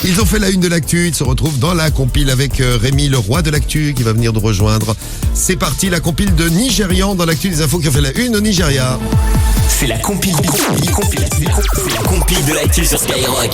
Ils ont fait la une de l'actu, ils se retrouvent dans la compile avec Rémi, le roi de l'actu, qui va venir nous rejoindre. C'est parti, la compile de Nigérian dans l'actu des infos qui ont fait la une au Nigeria. C'est la compile de l'actu sur Skyrock.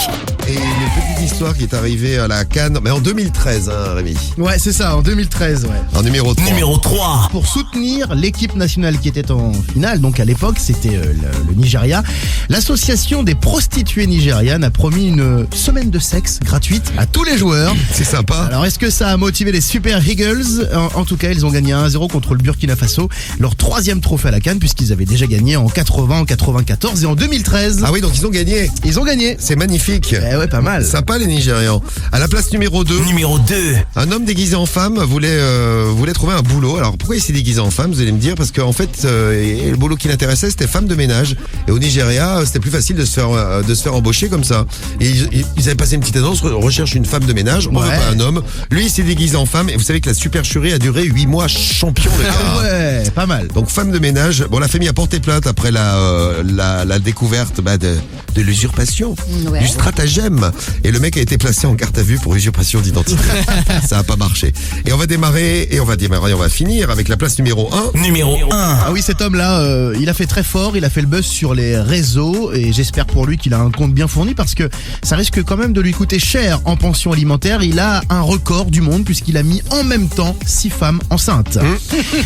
Et une petite histoire qui est arrivée à la CAN, mais en 2013, hein, Rémi. Ouais, c'est ça, en 2013, ouais. En numéro 3. Numéro 3. Pour soutenir l'équipe nationale qui était en finale, donc à l'époque c'était le Nigeria, l'association des prostituées nigérianes a promis une semaine de sexe gratuite à tous les joueurs. C'est sympa. Alors est-ce que ça a motivé les Super Eagles ? En tout cas, ils ont gagné 1-0 contre le Burkina Faso, leur 3e trophée à la CAN, puisqu'ils avaient déjà gagné en 80, en 94 et en 2013. Ah oui, donc ils ont gagné. Ils ont gagné. C'est magnifique. Eh ouais, pas mal. Sympa les Nigérians. À la place numéro 2. Numéro 2. Un homme déguisé en femme voulait trouver un boulot. Alors pourquoi il s'est déguisé en femme, vous allez me dire? Parce qu'en fait, le boulot qui l'intéressait, c'était femme de ménage. Et au Nigeria, c'était plus facile de se faire embaucher comme ça. Et ils avaient passé une petite annonce, recherche une femme de ménage, on veut pas un homme. Lui, il s'est déguisé en femme. Et vous savez que la supercherie a duré 8 mois, champion le gars. Ah ouais, pas mal. Donc femme de ménage. Bon, la famille a porté plainte après la découverte de l'usurpation, du stratagème. Et le mec a été placé en garde à vue pour usurpation d'identité. Ça a pas marché. Et on va finir avec la place numéro 1. Numéro 1. Ah oui, cet homme-là, il a fait très fort, il a fait le buzz sur les réseaux et j'espère pour lui qu'il a un compte bien fourni parce que ça risque quand même de lui coûter cher en pension alimentaire. Il a un record du monde puisqu'il a mis en même temps 6 femmes enceintes.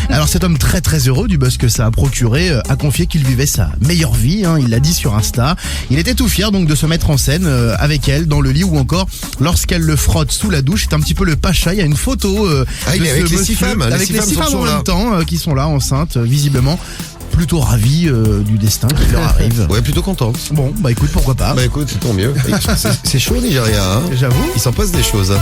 Alors cet homme très très heureux du buzz que ça a procuré a confié qu'il vivait sa meilleure vie, il l'a dit sur Insta. Il était tout fier donc de se mettre en scène avec elle dans le lit ou encore lorsqu'elle le frotte sous la douche. C'est un petit peu le pacha, il y a une photo il est avec les 6 femmes, avec les 6 femmes en même temps qui sont là enceintes visiblement. Plutôt ravis du destin qui leur arrive. Ouais, plutôt contente. Bon, bah écoute, pourquoi pas. Bah écoute, c'est tant mieux. C'est chaud Nigeria, hein. J'avoue. Il s'en passe des choses.